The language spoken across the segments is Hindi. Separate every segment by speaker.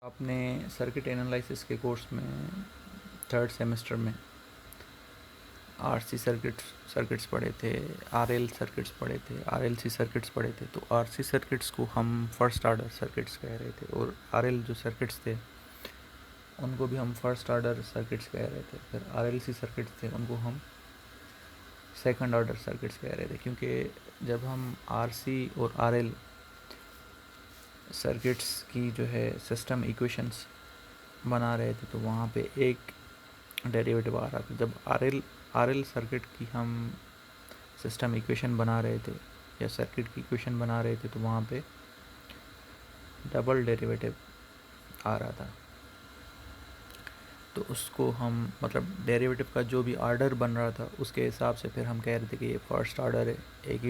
Speaker 1: आपने सर्किट एनालिसिस के कोर्स में थर्ड सेमेस्टर में आरसी सर्किट्स पढ़े थे, आरएल सर्किट्स पढ़े थे, आरएलसी सर्किट्स पढ़े थे। तो आरसी सर्किट्स को हम फर्स्ट ऑर्डर सर्किट्स कह रहे थे और आरएल जो सर्किट्स थे उनको भी हम फर्स्ट ऑर्डर सर्किट्स कह रहे थे। फिर आरएलसी सर्किट्स थे उनको हम सेकंड ऑर्डर सर्किट्स कह रहे थे, क्योंकि जब हम आरसी और आरएल सर्किट्स की जो है सिस्टम इक्वेशंस बना रहे थे तो वहाँ पे एक डेरिवेटिव आ रहा था। जब आरएल सर्किट की हम सिस्टम इक्वेशन बना रहे थे या सर्किट की इक्वेशन बना रहे थे तो वहाँ पे डबल डेरिवेटिव आ रहा था। तो उसको हम मतलब डेरिवेटिव का जो भी ऑर्डर बन रहा था उसके हिसाब से फिर हम कह रहे थे कि ये फर्स्ट ऑर्डर है। एक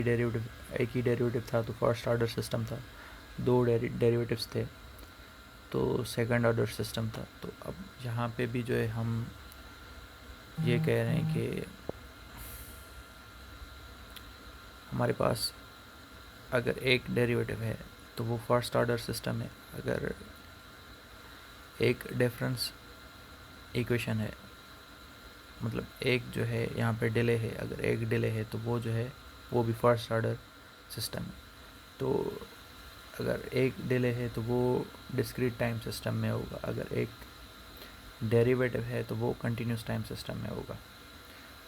Speaker 1: ही डेरिवेटिव था तो फर्स्ट ऑर्डर सिस्टम था। दो डेरिवेटिव्स थे तो सेकंड ऑर्डर सिस्टम था। तो अब यहाँ पे भी जो है हम ये कह रहे हैं कि हमारे पास अगर एक डेरिवेटिव है तो वो फर्स्ट ऑर्डर सिस्टम है। अगर एक डिफरेंस इक्वेशन है, मतलब एक जो है यहाँ पे डिले है, अगर एक डिले है तो वो जो है वो भी फर्स्ट ऑर्डर सिस्टम है। तो अगर एक डिले है तो वो डिस्क्रीट टाइम सिस्टम में होगा। अगर एक डेरिवेटिव है तो वो कंटिन्यूस टाइम सिस्टम में होगा।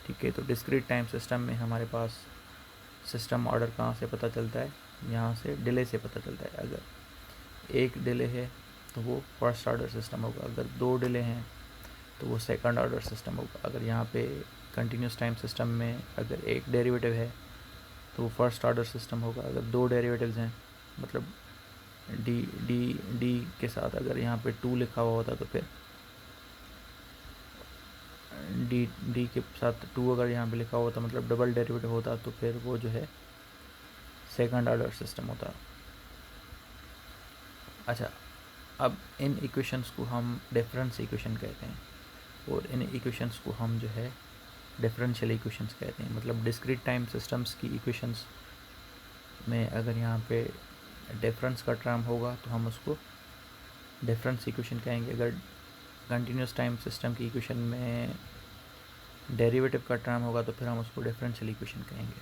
Speaker 1: ठीक है, तो डिस्क्रीट टाइम सिस्टम में हमारे पास सिस्टम ऑर्डर कहाँ से पता चलता है? यहाँ से डिले से पता चलता है। अगर एक डिले है तो वो फर्स्ट ऑर्डर सिस्टम होगा। अगर दो डिले हैं तो वो सेकंड ऑर्डर सिस्टम होगा। अगर यहाँ पे कंटिन्यूस टाइम सिस्टम में अगर एक डेरिवेटिव है तो वो फर्स्ट ऑर्डर सिस्टम होगा। अगर दो डेरिवेटिव्स हैं, मतलब डी डी डी के साथ अगर यहाँ पे 2 लिखा हुआ होता तो फिर डी के साथ 2 अगर यहाँ पे लिखा हुआ होता, मतलब डबल डेरिवेटिव होता, तो फिर वो जो है सेकंड ऑर्डर सिस्टम होता। अच्छा, अब इन इक्वेशंस को हम डिफरेंस इक्वेशन कहते हैं और इन इक्वेशंस को हम जो है डिफरेंशियल इक्वेशंस कहते हैं। मतलब डिस्क्रीट टाइम सिस्टम्स की इक्वेशंस में अगर यहाँ पे डिफरेंस का टर्म होगा तो हम उसको डिफरेंस इक्वेशन कहेंगे। अगर कंटिन्यूस टाइम सिस्टम की इक्वेशन में डेरिवेटिव का टर्म होगा तो फिर हम उसको डिफरेंशियल इक्वेशन कहेंगे।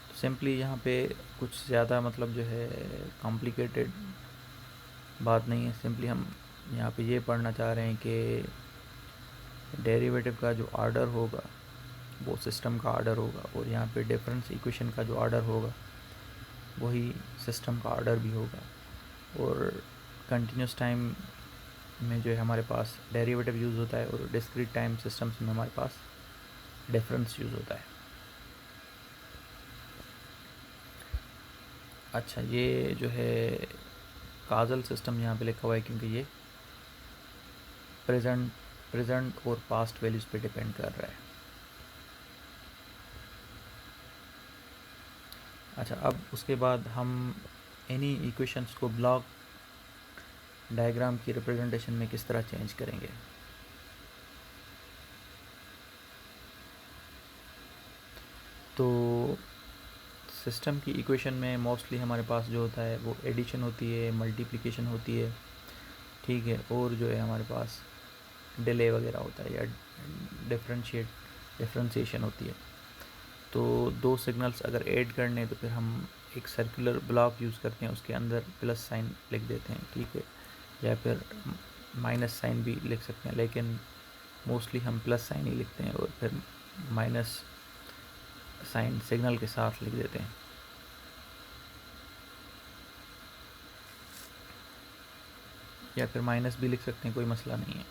Speaker 1: तो सिंपली यहाँ पे कुछ ज़्यादा मतलब जो है कॉम्प्लिकेटेड बात नहीं है। सिंपली हम यहाँ पे ये पढ़ना चाह रहे हैं कि डेरिवेटिव का जो ऑर्डर होगा वो सिस्टम का ऑर्डर होगा और यहाँ पे डिफरेंस इक्वेशन का जो ऑर्डर होगा वही सिस्टम का ऑर्डर भी होगा। और कंटिन्यूस टाइम में जो है हमारे पास डेरिवेटिव यूज़ होता है और डिस्क्रीट टाइम सिस्टम्स में हमारे पास डिफरेंस यूज़ होता है। अच्छा, ये जो है काजल सिस्टम यहाँ पे लिखा हुआ है क्योंकि ये प्रेजेंट और पास्ट वैल्यूज़ पे डिपेंड कर रहा है। अच्छा, अब उसके बाद हम इन्हीं इक्वेशंस को ब्लॉक डायग्राम की रिप्रेजेंटेशन में किस तरह चेंज करेंगे। तो सिस्टम की इक्वेशन में मोस्टली हमारे पास जो होता है वो एडिशन होती है, मल्टीप्लिकेशन होती है, ठीक है, और जो है हमारे पास डिले वगैरह होता है या डिफ्रेंशिएशन होती है। तो दो सिग्नल्स अगर ऐड करने हैं तो फिर हम एक सर्कुलर ब्लॉक यूज़ करते हैं, उसके अंदर प्लस साइन लिख देते हैं, ठीक है, या फिर माइनस साइन भी लिख सकते हैं, लेकिन मोस्टली हम प्लस साइन ही लिखते हैं और फिर माइनस साइन सिग्नल के साथ लिख देते हैं। या फिर माइनस भी लिख सकते हैं, कोई मसला नहीं है,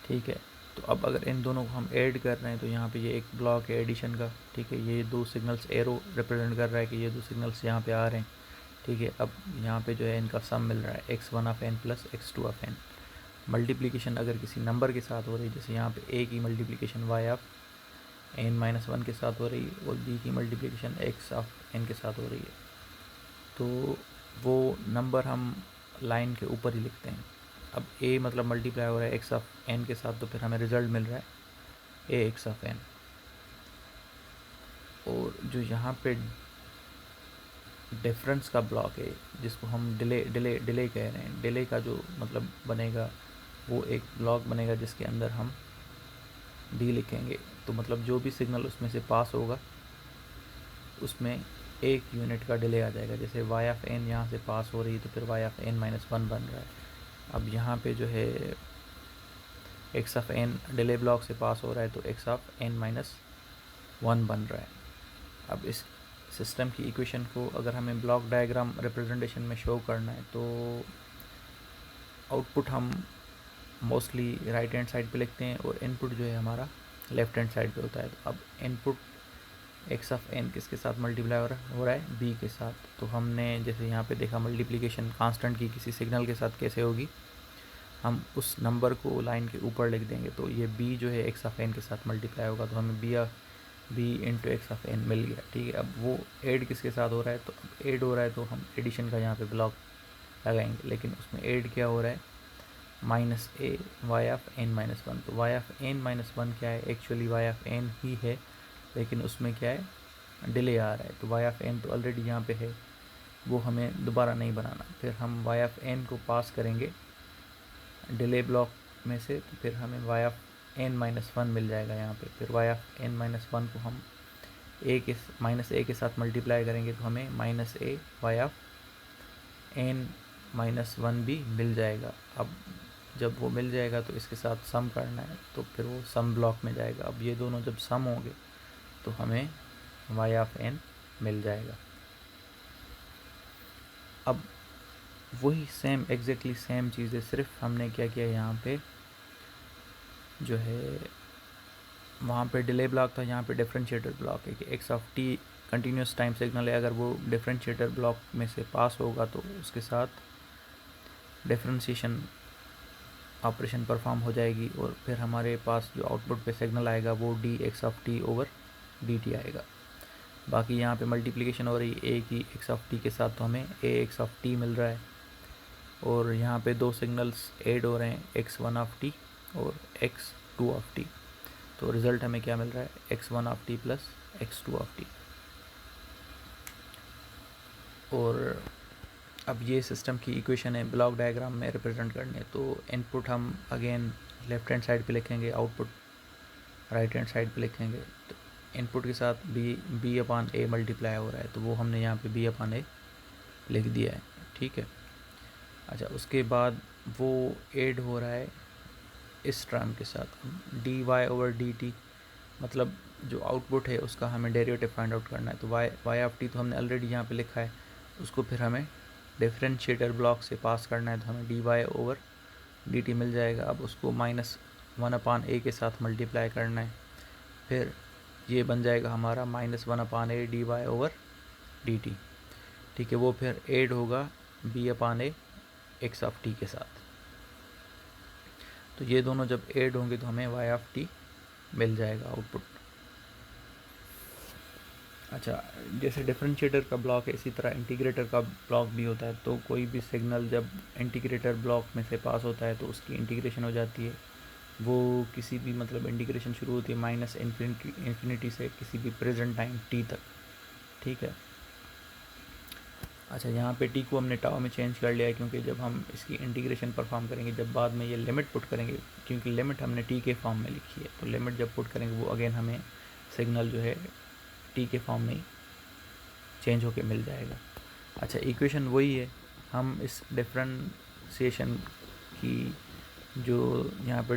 Speaker 1: ठीक है। तो अब अगर इन दोनों को हम ऐड कर रहे हैं तो यहाँ पे ये एक ब्लॉक है एडिशन का, ठीक है। ये दो सिग्नल्स एरो रिप्रेजेंट कर रहा है कि ये दो सिग्नल्स यहाँ पे आ रहे हैं, ठीक है। अब यहाँ पे जो है इनका सम मिल रहा है x1 of n plus x2 of n। Multiplication अगर किसी नंबर के साथ हो रही है, जैसे यहाँ पे a की मल्टीप्लिकेशन y ऑफ n-1 के साथ हो रही है और b की मल्टीप्लिकेशन x ऑफ n के साथ हो रही है, तो वो नंबर हम लाइन के ऊपर ही लिखते हैं। अब a मतलब मल्टीप्लाई हो रहा है x ऑफ n के साथ, तो फिर हमें रिज़ल्ट मिल रहा है a x ऑफ n। और जो यहाँ पे डिफरेंस का ब्लॉक है, जिसको हम डिले कह रहे हैं। डिले का जो मतलब बनेगा वो एक ब्लॉक बनेगा जिसके अंदर हम डी लिखेंगे। तो मतलब जो भी सिग्नल उसमें से पास होगा उसमें 1 यूनिट का डिले आ जाएगा। जैसे वाई ऑफ एन यहाँ से पास हो रही है तो फिर वाई ऑफ एन माइनस 1 बन रहा है। अब यहाँ पे जो है X of N delay block से पास हो रहा है तो एक्स ऑफ एन माइनस 1 बन रहा है। अब इस सिस्टम की इक्वेशन को अगर हमें ब्लॉक डायग्राम रिप्रेजेंटेशन में शो करना है तो आउटपुट हम मोस्टली राइट हैंड साइड पे लिखते हैं और इनपुट जो है हमारा लेफ्ट हैंड साइड पे होता है। तो अब इनपुट एक्स ऑफ एन किसके साथ मल्टीप्लाई हो रहा है, बी के साथ। तो हमने जैसे यहाँ पे देखा मल्टीप्लिकेशन कांस्टेंट की किसी सिग्नल के साथ कैसे होगी, हम उस नंबर को लाइन के ऊपर लिख देंगे। तो ये बी जो है एक्स ऑफ एन के साथ मल्टीप्लाई होगा तो हमें B into X of N मिल गया। ठीक है, अब वो ऐड किसके साथ हो रहा है, तो अब ऐड हो रहा है तो हम एडिशन का यहाँ पे ब्लॉक लगाएंगे, लेकिन उसमें ऐड क्या हो रहा है, minus A Y of N minus 1। तो वाई ऑफ एन माइनस 1 क्या है, एक्चुअली वाई ऑफ एन ही है, लेकिन उसमें क्या है, डिले आ रहा है। तो वाई ऑफ एन तो ऑलरेडी यहाँ पे है, वो हमें दोबारा नहीं बनाना। फिर हम वाई ऑफ एन को पास करेंगे डिले ब्लॉक में से, तो फिर हमें वाई ऑफ एन माइनस 1 मिल जाएगा यहाँ पे। फिर वाई ऑफ एन माइनस 1 को हम माइनस ए के साथ मल्टीप्लाई करेंगे तो हमें minus A Y of N minus 1 भी मिल जाएगा। अब जब वो मिल जाएगा तो इसके साथ सम करना है, तो फिर वो सम ब्लॉक में जाएगा। अब ये दोनों जब सम होंगे तो हमें वाई ऑफ एन मिल जाएगा। अब वही सेम एग्जैक्टली सेम चीज़ है, सिर्फ हमने क्या किया, यहाँ पे जो है वहाँ पे डिले ब्लॉक था, यहाँ पे डिफरेंशिएटर ब्लॉक है कि X of T continuous time signal है। अगर वो डिफरेंशिएटर ब्लॉक में से पास होगा तो उसके साथ डिफरेंशिएशन ऑपरेशन परफॉर्म हो जाएगी और फिर हमारे पास जो आउटपुट पे सिग्नल आएगा वो D x of T over D T आएगा। बाकी यहाँ पे मल्टीप्लिकेशन हो रही है ए की एक्स ऑफ टी के साथ, तो हमें ए एक्स ऑफ टी मिल रहा है। और यहाँ पे दो सिग्नल्स ऐड हो रहे हैं, x1 ऑफ टी और x2 ऑफ टी। तो रिज़ल्ट हमें क्या मिल रहा है, x1 of T plus x2 of T. और अब ये सिस्टम की इक्वेशन है ब्लॉक डायग्राम में रिप्रेजेंट करने। तो इनपुट हम अगेन लेफ्ट हैंड साइड पे लिखेंगे, आउटपुट राइट हैंड साइड पे लिखेंगे। तो इनपुट के साथ बी अपॉन ए मल्टीप्लाई हो रहा है, तो वो हमने यहाँ पे बी अपॉन ए लिख दिया है। ठीक है, अच्छा उसके बाद वो ऐड हो रहा है इस टर्म के साथ D Y over D T, मतलब जो आउटपुट है उसका हमें डेरिवेटिव फाइंड आउट करना है। तो वाई ऑफ टी तो हमने ऑलरेडी यहाँ पे लिखा है, उसको फिर हमें डिफरेंशिएटर ब्लॉक से पास करना है, तो हमें D Y over D T मिल जाएगा। अब उसको -1 अपान ए के साथ मल्टीप्लाई करना है, फिर ये बन जाएगा हमारा -1 upon A D Y over D T. ठीक है, वो फिर ऐड होगा B upon A X of T के साथ। तो ये दोनों जब ऐड होंगे तो हमें वाई ऑफ टी मिल जाएगा आउटपुट। अच्छा, जैसे डिफरेंशिएटर का ब्लॉक है इसी तरह इंटीग्रेटर का ब्लॉक भी होता है। तो कोई भी सिग्नल जब इंटीग्रेटर ब्लॉक में से पास होता है तो उसकी इंटीग्रेशन हो जाती है। वो किसी भी मतलब इंटीग्रेशन शुरू होती है माइनस इन्फिनिटी से किसी भी प्रेजेंट टाइम टी तक। ठीक है, अच्छा यहाँ पे टी को हमने टाउ में चेंज कर लिया है, क्योंकि जब हम इसकी इंटीग्रेशन परफॉर्म करेंगे, जब बाद में ये लिमिट पुट करेंगे, क्योंकि लिमिट हमने टी के फॉर्म में लिखी है, तो लिमिट जब पुट करेंगे वो अगेन हमें सिग्नल जो है टी के फॉर्म में ही चेंज होके मिल जाएगा। अच्छा, इक्वेशन वही है, हम इस डिफरेंशिएशन की जो यहाँ पे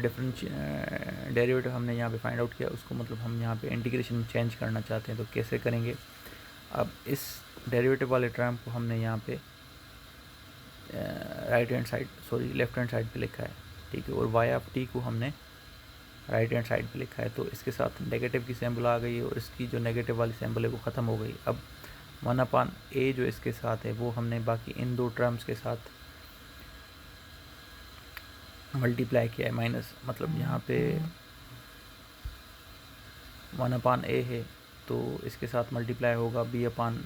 Speaker 1: डेरिवेटिव हमने यहाँ पे फाइंड आउट किया उसको मतलब हम यहाँ पे इंटीग्रेशन में चेंज करना चाहते हैं, तो कैसे करेंगे। अब इस डेरिवेटिव वाले टर्म को हमने यहाँ पे लेफ्ट हैंड साइड पे लिखा है। ठीक है, और वाई ऑफ टी को हमने राइट हैंड साइड पे लिखा है। तो इसके साथ नेगेटिव की सैम्पल आ गई है और इसकी जो नेगेटिव वाली सैम्पल है वो ख़त्म हो गई। अब 1 अपान ए जो इसके साथ है वो हमने बाकी इन दो टर्म्स के साथ मल्टीप्लाई किया है, माइनस मतलब यहाँ पे 1 अपान ए है तो इसके साथ मल्टीप्लाई होगा B upon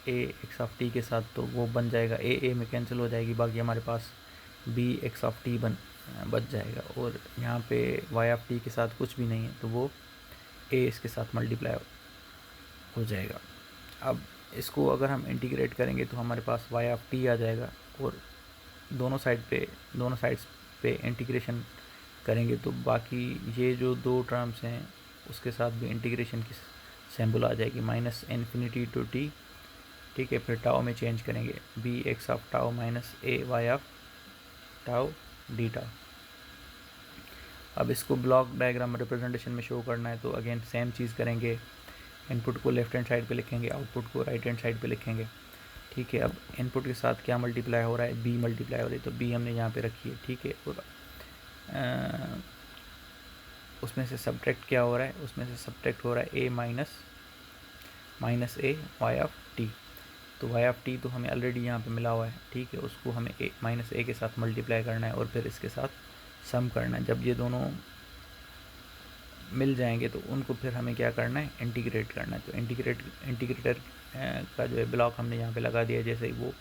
Speaker 1: A X of T के साथ, तो वो बन जाएगा ए में कैंसिल हो जाएगी, बाकी हमारे पास बी एक्स ऑफ टी बच जाएगा। और यहाँ पे वाई ऑफ टी के साथ कुछ भी नहीं है तो वो ए इसके साथ मल्टीप्लाई हो जाएगा। अब इसको अगर हम इंटीग्रेट करेंगे तो हमारे पास y ऑफ t आ जाएगा, और दोनों साइड्स पे इंटीग्रेशन करेंगे तो बाकी ये जो दो टर्म्स हैं उसके साथ भी इंटीग्रेशन की सिंबल आ जाएगी, माइनस इन्फिनिटी टू t, ठीक है। फिर टाउ में चेंज करेंगे, B X of tau minus A Y of tau D tau. अब इसको ब्लॉक डायग्राम रिप्रेजेंटेशन में शो करना है तो अगेन सेम चीज़ करेंगे, इनपुट को लेफ्ट हैंड साइड पे लिखेंगे, आउटपुट को राइट हैंड साइड पे लिखेंगे, ठीक है। अब इनपुट के साथ क्या मल्टीप्लाई हो रहा है, बी मल्टीप्लाई हो रही है, तो बी हमने यहाँ पे रखी है, ठीक है। और उसमें से सब्ट्रैक्ट क्या हो रहा है, उसमें से सब्ट्रैक्ट हो रहा है A minus A Y of T. तो वाई ऑफ टी तो हमें ऑलरेडी यहाँ पे मिला हुआ है, ठीक है। उसको हमें ए माइनस ए के साथ मल्टीप्लाई करना है और फिर इसके साथ सम करना है। जब ये दोनों मिल जाएंगे तो उनको फिर हमें क्या करना है, इंटीग्रेट करना है। तो इंटीग्रेटर का जो है ब्लॉक हमने यहाँ पे लगा दिया, जैसे ही वो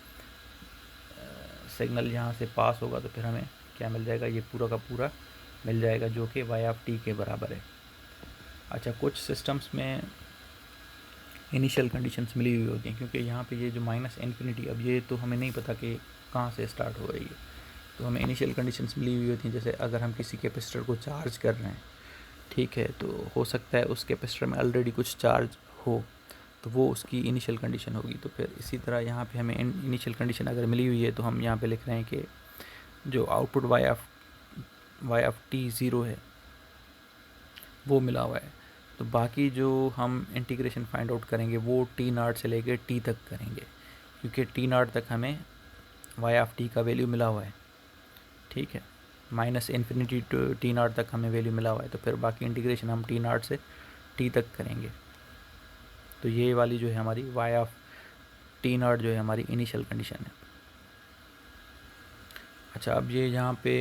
Speaker 1: सिग्नल यहाँ से पास होगा तो फिर हमें क्या मिल जाएगा, ये पूरा का पूरा मिल जाएगा जो कि वाई ऑफ टी के बराबर है। अच्छा, कुछ सिस्टम्स में इनिशियल कंडीशंस मिली हुई होती हैं, क्योंकि यहाँ पे ये जो माइनस इन्फिनिटी, अब ये तो हमें नहीं पता कि कहाँ से स्टार्ट हो रही है, तो हमें इनिशियल कंडीशंस मिली हुई होती हैं। जैसे अगर हम किसी कैपेसिटर को चार्ज कर रहे हैं, ठीक है, तो हो सकता है उस कैपेसिटर में ऑलरेडी कुछ चार्ज हो, तो वो उसकी इनिशियल कंडीशन होगी। तो फिर इसी तरह यहाँ पे हमें इनिशियल कंडीशन अगर मिली हुई है तो हम यहाँ पे लिख रहे हैं कि जो output Y of T zero है वो मिला हुआ है। तो बाकी जो हम इंटीग्रेशन फाइंड आउट करेंगे वो टी नॉट से लेकर टी तक करेंगे, क्योंकि टी नॉट तक हमें वाई ऑफ टी का वैल्यू मिला हुआ है, ठीक है। Minus infinity to T naught तक हमें वैल्यू मिला हुआ है, तो फिर बाकी इंटीग्रेशन हम टी नॉट से टी तक करेंगे। तो ये वाली जो है हमारी वाई ऑफ टी नॉट जो है हमारी इनिशियल कंडीशन है। अच्छा, अब ये यहाँ पे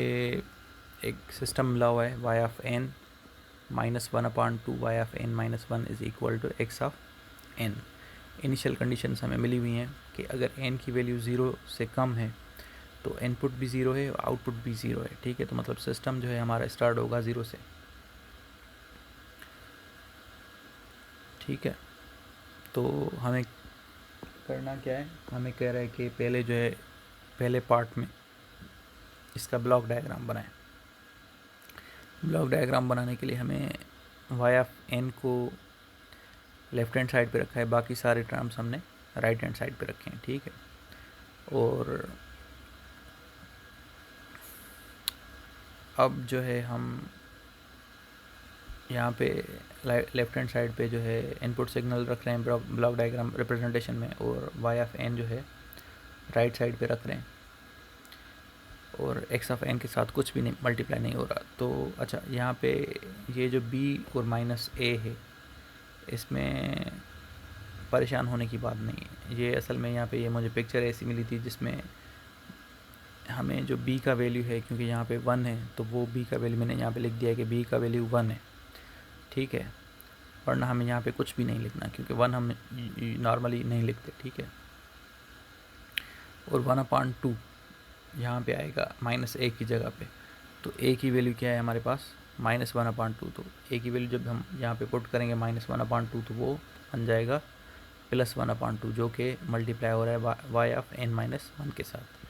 Speaker 1: एक सिस्टम मिला हुआ है, Y of N minus one upon two Y of N minus one is equal to X of N. Initial conditions हमें मिली हुई हैं कि अगर एन की वैल्यू ज़ीरो से कम है तो इनपुट भी ज़ीरो है, आउटपुट भी ज़ीरो है, ठीक है। तो मतलब सिस्टम जो है हमारा स्टार्ट होगा ज़ीरो से, ठीक है। तो हमें करना क्या है, हमें कह रहा है कि पहले जो है पहले पार्ट में इसका ब्लॉक डायग्राम बनाएं। ब्लॉक डायग्राम बनाने के लिए हमें वाई ऑफ एन को लेफ्ट हैंड साइड पे रखा है, बाकी सारे टर्म्स हमने राइट हैंड साइड पे रखे हैं, ठीक है। और अब जो है हम यहाँ पे लेफ्ट हैंड साइड पे जो है इनपुट सिग्नल रख रहे हैं ब्लॉक डायग्राम रिप्रेजेंटेशन में, और वाई ऑफ एन जो है राइट साइड पे रख रहे हैं, और एक्स ऑफ एन के साथ कुछ भी नहीं मल्टीप्लाई नहीं हो रहा। तो अच्छा, यहाँ पे ये जो बी और माइनस ए है इसमें परेशान होने की बात नहीं है। ये असल में यहाँ पे ये मुझे पिक्चर ऐसी मिली थी जिसमें हमें जो b का वैल्यू है, क्योंकि यहाँ पे 1 है तो वो b का वैल्यू मैंने यहाँ पे लिख दिया है कि b का वैल्यू 1 है, ठीक है। वरना हमें यहाँ पे कुछ भी नहीं लिखना, क्योंकि 1 हम नॉर्मली नहीं लिखते, ठीक है। और 1/2 यहाँ पे आएगा माइनस ए की जगह पे, तो a की वैल्यू क्या है हमारे पास, -1/2। तो a की वैल्यू जब हम यहाँ पे पुट करेंगे -1/2 तो वो बन जाएगा +1/2, जो कि मल्टीप्लाई हो रहा है Y of N minus one के साथ।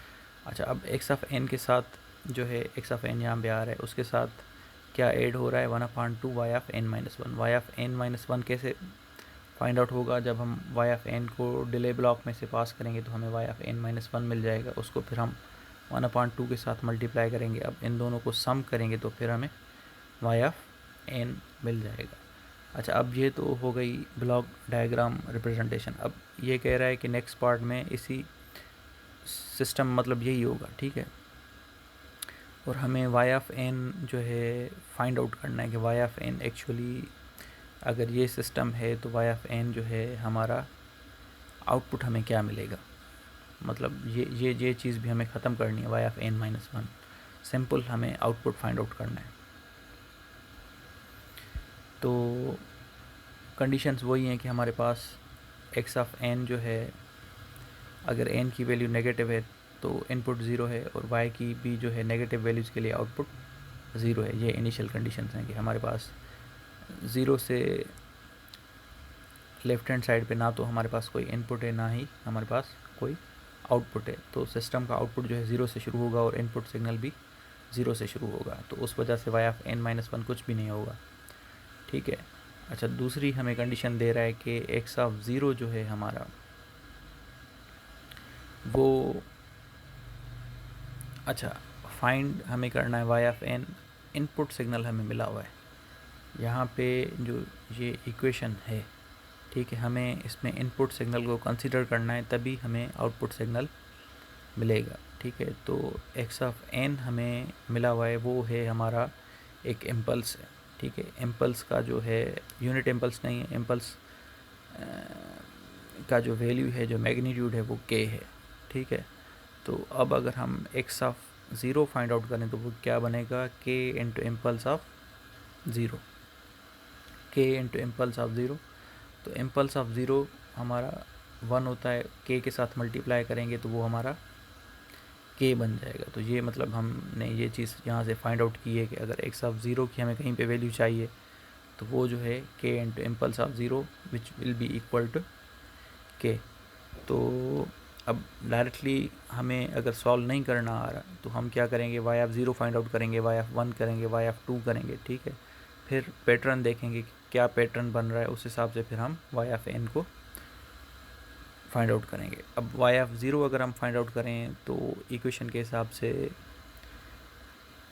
Speaker 1: अच्छा, अब एक्स ऑफ एन के साथ जो है एक्स ऑफ एन यहाँ पे आ रहा है, उसके साथ क्या ऐड हो रहा है 1/2 Y of N minus one. Y of N minus one कैसे फाइंड आउट होगा, जब हम वाई ऑफ एन को डिले ब्लॉक में से पास करेंगे तो हमें Y of N minus one मिल जाएगा, उसको फिर हम 1/2 के साथ मल्टीप्लाई करेंगे। अब इन दोनों को सम करेंगे तो फिर हमें वाई ऑफ एन मिल जाएगा। अच्छा, अब ये तो हो गई ब्लॉक डायग्राम रिप्रेजेंटेशन। अब ये कह रहा है कि नेक्स्ट पार्ट में इसी सिस्टम मतलब यही होगा, ठीक है। और हमें वाई ऑफ एन जो है फाइंड आउट करना है कि वाई ऑफ एन एक्चुअली अगर ये सिस्टम है तो वाई ऑफ एन जो है हमारा आउटपुट हमें क्या मिलेगा, मतलब ये चीज़ भी हमें ख़त्म करनी है। Y of N minus one simple हमें आउटपुट फाइंड आउट करना है। तो कंडीशंस वही हैं कि हमारे पास एक्स ऑफ एन जो है अगर एन की वैल्यू नेगेटिव है तो इनपुट ज़ीरो है, और वाई की भी जो है नेगेटिव वैल्यूज़ के लिए आउटपुट ज़ीरो है। ये इनिशियल कंडीशंस हैं कि हमारे पास ज़ीरो से लेफ्ट हैंड साइड पे ना तो हमारे पास कोई इनपुट है ना ही हमारे पास कोई आउटपुट है, तो सिस्टम का आउटपुट जो है 0 से शुरू होगा और इनपुट सिग्नल भी 0 से शुरू होगा, तो उस वजह से y ऑफ n-1 कुछ भी नहीं होगा। ठीक है। अच्छा, दूसरी हमें कंडीशन दे रहा है कि x ऑफ 0 जो है हमारा वो, अच्छा फाइंड हमें करना है y of n, input signal हमें मिला हुआ है यहाँ पे जो ये इक्वेशन है। ठीक है, हमें इसमें इनपुट सिग्नल को कंसीडर करना है, तभी हमें आउटपुट सिग्नल मिलेगा। ठीक है, तो x ऑफ n हमें मिला हुआ है, वो है हमारा एक इम्पल्स है। ठीक है, इम्पल्स का जो है यूनिट इम्पल्स नहीं है, इम्पल्स का जो वैल्यू है, जो मैग्नीट्यूड है वो k है। ठीक है, तो अब अगर हम x ऑफ 0 फाइंड आउट करें तो वो क्या बनेगा, k into impulse of 0, k into impulse of 0। तो इम्पल्स ऑफ 0 हमारा 1 होता है, k के साथ मल्टीप्लाई करेंगे तो वो हमारा k बन जाएगा। तो ये मतलब हमने ये चीज़ यहाँ से फाइंड आउट की है कि अगर x ऑफ 0 की हमें कहीं पे वैल्यू चाहिए तो वो जो है k into impulse of 0 which will be equal to k। तो अब डायरेक्टली हमें अगर सॉल्व नहीं करना आ रहा तो हम क्या करेंगे, y ऑफ 0 फाइंड आउट करेंगे, y ऑफ 1 करेंगे, y ऑफ 2 करेंगे। ठीक है, फिर पैटर्न देखेंगे कि क्या पैटर्न बन रहा है, उस हिसाब से फिर हम y ऑफ n को फाइंड आउट करेंगे। अब y ऑफ 0 अगर हम फाइंड आउट करें तो इक्वेशन के हिसाब से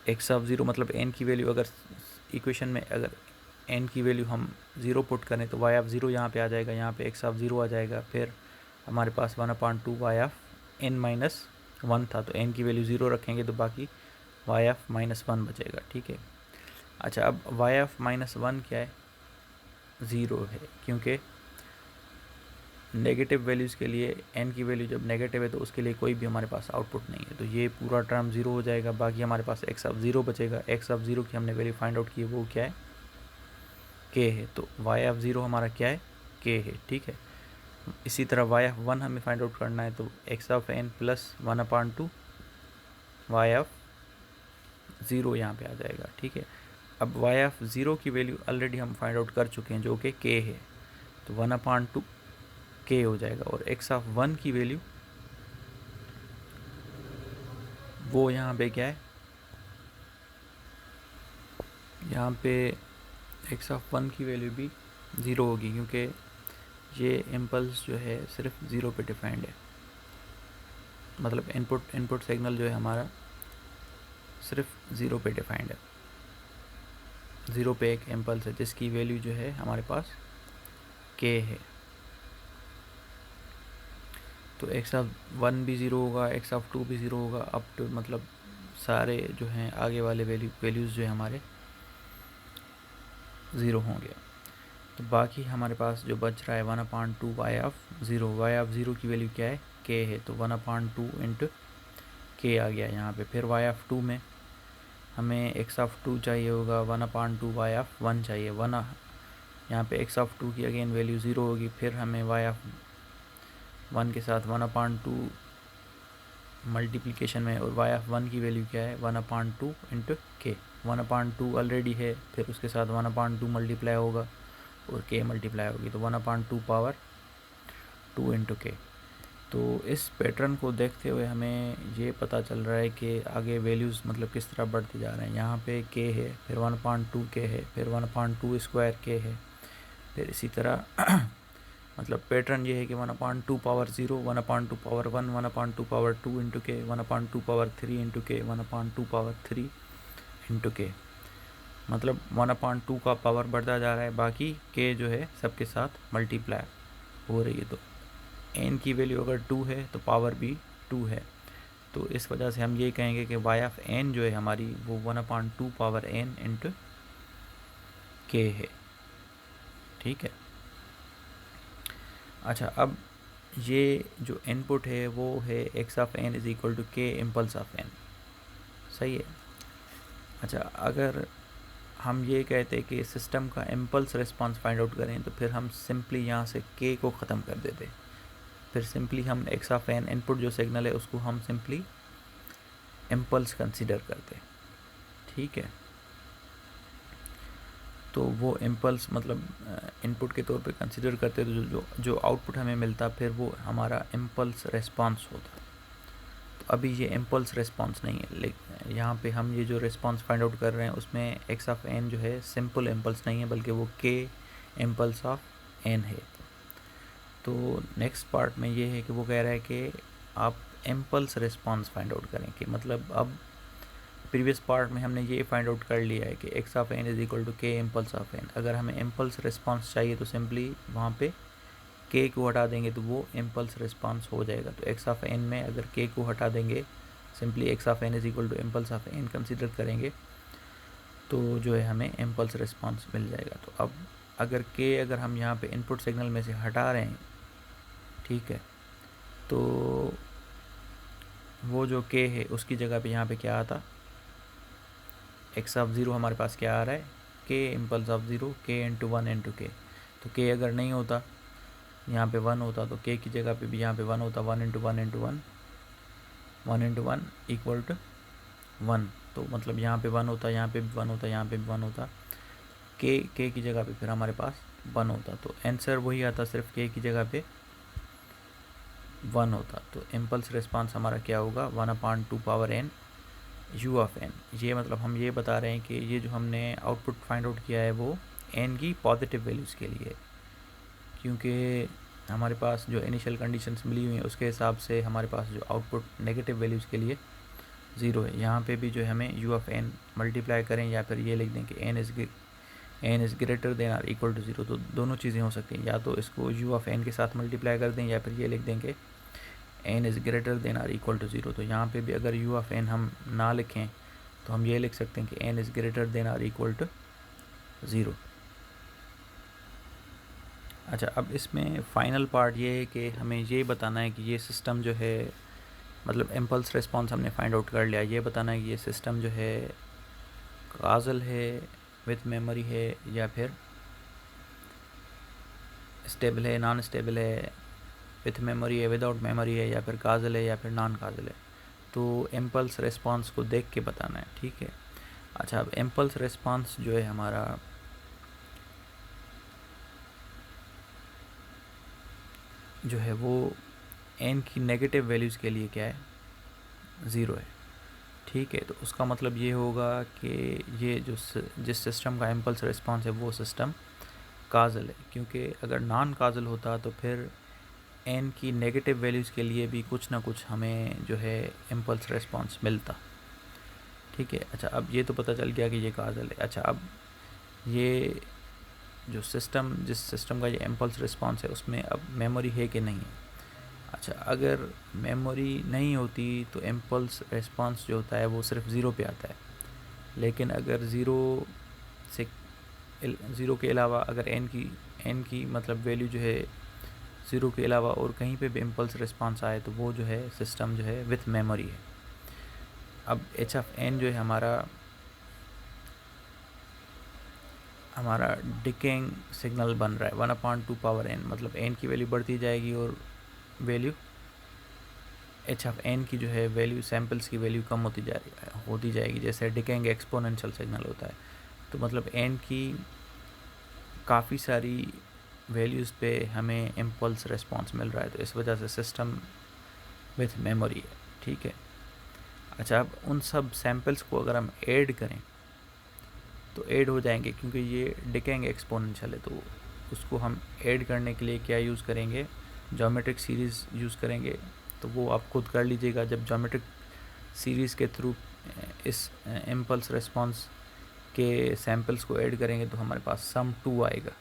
Speaker 1: x ऑफ 0 मतलब n की वैल्यू, अगर इक्वेशन में अगर n की वैल्यू हम 0 पुट करें तो y ऑफ 0 यहाँ पे आ जाएगा, यहाँ पे x ऑफ 0 आ जाएगा, फिर हमारे पास 1/2 y ऑफ n-1 था, तो n की वैल्यू 0 रखेंगे तो बाकी y ऑफ -1 बचेगा। ठीक है। अच्छा, अब y ऑफ -1 क्या है, 0 है, क्योंकि नेगेटिव वैल्यूज़ के लिए n की वैल्यू जब नेगेटिव है तो उसके लिए कोई भी हमारे पास आउटपुट नहीं है, तो ये पूरा टर्म 0 हो जाएगा, बाकी हमारे पास x ऑफ 0 बचेगा। x ऑफ 0 की हमने वैल्यू फाइंड आउट की है, वो क्या है, k है, तो y ऑफ 0 हमारा क्या है, k है। ठीक है, इसी तरह y ऑफ 1 हमें फाइंड आउट करना है, तो x of n plus 1/2 y of 0 यहाँ पे आ जाएगा। ठीक है, अब y ऑफ 0 की वैल्यू ऑलरेडी हम फाइंड आउट कर चुके हैं जो कि k है, तो 1/2 k हो जाएगा, और x ऑफ 1 की वैल्यू वो यहाँ पे क्या है, यहाँ पे x ऑफ 1 की वैल्यू भी 0 होगी, क्योंकि ये इम्पल्स जो है सिर्फ 0 पे डिफाइंड है, मतलब इनपुट सिग्नल जो है हमारा सिर्फ 0 पे डिफाइंड है। 0 पे एक इम्पल्स है जिसकी वैल्यू जो है हमारे पास k है, तो x ऑफ 1 भी 0 होगा, x ऑफ 2 भी 0 होगा, अप टू मतलब सारे जो हैं आगे वाले वैल्यूज़ जो है हमारे 0 होंगे। तो बाकी हमारे पास जो बच रहा है 1/2 y ऑफ 0, y ऑफ 0 की वैल्यू क्या है, k है, तो 1/2 इंटू k आ गया यहाँ पे। फिर y ऑफ 2 में हमें x ऑफ 2 चाहिए होगा, 1/2 y ऑफ 1 चाहिए, 1 यहाँ पे x ऑफ 2 की अगेन वैल्यू 0 होगी, फिर हमें y ऑफ 1 के साथ 1/2 मल्टीप्लिकेशन में, और y ऑफ 1 की वैल्यू क्या है, 1/2 इंटू k। 1/2 ऑलरेडी है, फिर उसके साथ 1/2 मल्टीप्लाई होगा और k मल्टीप्लाई होगी, तो 1/2 पावर 2 इंटू k। तो इस पैटर्न को देखते हुए हमें ये पता चल रहा है कि आगे वैल्यूज़ मतलब किस तरह बढ़ते जा रहे हैं। यहाँ पे k है, फिर 1/2 k है, फिर 1/2 स्क्वायर k है, फिर इसी तरह मतलब पैटर्न ये है कि 1/2 पावर 0, 1/2 पावर 1, 1/2 पावर 2 इंटू के, 1/2 पावर 3 इंटू के, 1/2 पावर 3 इंटू के, मतलब 1/2 का पावर बढ़ता जा रहा है, बाकी के जो है सबके साथ मल्टीप्लाई हो रही है। तो n की वैल्यू अगर 2 है तो पावर भी 2 है, तो इस वजह से हम ये कहेंगे कि y ऑफ n जो है हमारी वो 1/2 पावर n इंटू k है। ठीक है। अच्छा, अब ये जो इनपुट है वो है x of n is equal to k impulse of n, सही है। अच्छा, अगर हम ये कहते हैं कि सिस्टम का इम्पल्स रिस्पांस फाइंड आउट करें तो फिर हम सिंपली यहाँ से k को ख़त्म कर देते, फिर सिंपली हम x ऑफ n इनपुट जो सिग्नल है उसको हम सिंपली इम्पल्स कंसीडर करते। ठीक है। तो वो इम्पल्स मतलब इनपुट के तौर पे कंसिडर करते तो जो आउटपुट हमें मिलता फिर वो हमारा इम्पल्स रेस्पॉन्स होता। तो अभी ये इम्पल्स रेस्पॉन्स नहीं है, लेकिन यहाँ पे हम ये जो रेस्पॉन्स फाइंड आउट कर रहे हैं उसमें एक्स ऑफ एन जो है सिंपल इम्पल्स नहीं है, बल्कि वो के इम्पल्स ऑफ एन है। तो नेक्स्ट पार्ट में ये है कि वो कह रहा है कि आप इम्पल्स रिस्पॉन्स फाइंड आउट करें, कि मतलब अब प्रीवियस पार्ट में हमने ये फाइंड आउट कर लिया है कि X of N is equal to K impulse of N. अगर हमें इम्पल्स रिस्पॉन्स चाहिए तो सिंपली वहाँ पे के को हटा देंगे तो वो इम्पल्स रिस्पॉन्स हो जाएगा। तो एक्स ऑफ एन में अगर के को हटा देंगे, simply X of N is equal to impulse of N consider करेंगे तो जो है हमें इम्पल्स रिस्पॉन्स मिल जाएगा। तो अब अगर हम यहाँ पे इनपुट सिग्नल में से हटा रहे हैं, ठीक है, तो वो जो के है उसकी जगह पे यहाँ पे क्या आता, एक्स ऑफ ज़ीरो हमारे पास क्या आ रहा है, के इम्पल्स ऑफ ज़ीरो, के इंटू वन इंटू के। तो के अगर नहीं होता, यहाँ पे वन होता, तो के की जगह पे भी यहाँ पे वन होता, one into one into one, one into one equal to one. तो मतलब यहाँ पे वन होता, यहाँ पे भी वन होता, यहाँ पे भी वन होता, के की जगह पे फिर हमारे पास वन होता। तो आंसर वही आता, सिर्फ के की जगह पे वन होता। तो इम्पल्स रिस्पांस हमारा क्या होगा, 1/2 power N U of N. ये मतलब हम ये बता रहे हैं कि ये जो हमने आउटपुट फाइंड आउट किया है वो एन की पॉजिटिव वैल्यूज़ के लिए, क्योंकि हमारे पास जो इनिशियल कंडीशंस मिली हुई हैं उसके हिसाब से हमारे पास जो आउटपुट नेगेटिव वैल्यूज़ के लिए ज़ीरो है। यहाँ पे भी जो है हमें यू ऑफ एन मल्टीप्लाई करें या फिर ये लिख दें कि N is greater than or equal to zero. तो दोनों चीज़ें हो सकती हैं, या तो इसको यू ऑफ एन के साथ मल्टीप्लाई कर दें या फिर ये लिख दें कि N is greater than or equal to zero. तो यहाँ पे भी अगर यू ऑफ एन हम ना लिखें तो हम ये लिख सकते हैं कि N is greater than or equal to zero. अच्छा, अब इसमें फ़ाइनल पार्ट ये है कि हमें ये बताना है कि ये सिस्टम जो है, मतलब इम्पल्स रिस्पॉन्स हमने फाइंड आउट कर लिया, ये बताना है कि ये सिस्टम जो है काजल है, विथ मेमोरी है, या फिर स्टेबल है, नॉन स्टेबल है, विथ मेमोरी है, विदाउट मेमोरी है, या फिर काजल है या फिर नॉन काजल है। तो इम्पल्स रिस्पॉन्स को देख के बताना है, ठीक है। अच्छा, अब इम्पल्स रिस्पॉन्स जो है हमारा जो है वो एन की नेगेटिव वैल्यूज़ के लिए क्या है, ज़ीरो है, ठीक है। तो उसका मतलब ये होगा कि ये जो जिस सिस्टम का इम्पल्स रिस्पॉन्स है वो सिस्टम काजल है, क्योंकि अगर नॉन काजल होता तो फिर एन की नेगेटिव वैल्यूज़ के लिए भी कुछ ना कुछ हमें जो है इम्पल्स रिस्पॉन्स मिलता, ठीक है। अच्छा, अब ये तो पता चल गया कि ये काजल है। अच्छा, अब ये जो सिस्टम, जिस सिस्टम का ये इम्पल्स रिस्पॉन्स है उसमें अब मेमोरी है कि नहीं है। अच्छा, अगर मेमोरी नहीं होती तो इम्पल्स रिस्पॉन्स जो होता है वो सिर्फ ज़ीरो पे आता है, लेकिन अगर ज़ीरो के अलावा अगर एन की मतलब वैल्यू जो है ज़ीरो के अलावा और कहीं पे भी इम्पल्स रिस्पॉन्स आए तो वो जो है सिस्टम जो है विथ मेमोरी है। अब एच ऑफ एन जो है हमारा डिकेइंग सिग्नल बन रहा है 1/2 पावर एन, मतलब एन की वैल्यू बढ़ती जाएगी और वैल्यू एच ऑफ एन की जो है वैल्यू, सैम्पल्स की वैल्यू कम होती जाएगी, जैसे डिकेइंग एक्सपोनेंशियल सिग्नल होता है। तो मतलब एन की काफ़ी सारी वैल्यूज़ पे हमें इम्पल्स रिस्पॉन्स मिल रहा है, तो इस वजह से सिस्टम विथ मेमोरी है, ठीक है। अच्छा, अब उन सब सैम्पल्स को अगर हम ऐड करें तो ऐड हो जाएंगे, क्योंकि ये डिकेइंग एक्सपोनेंशियल है। तो उसको हम ऐड करने के लिए क्या यूज़ करेंगे, ज्योमेट्रिक सीरीज़ यूज़ करेंगे। तो वो आप खुद कर लीजिएगा, जब ज्योमेट्रिक सीरीज़ के थ्रू इस इम्पल्स रिस्पॉन्स के सैम्पल्स को ऐड करेंगे तो हमारे पास सम 2 आएगा।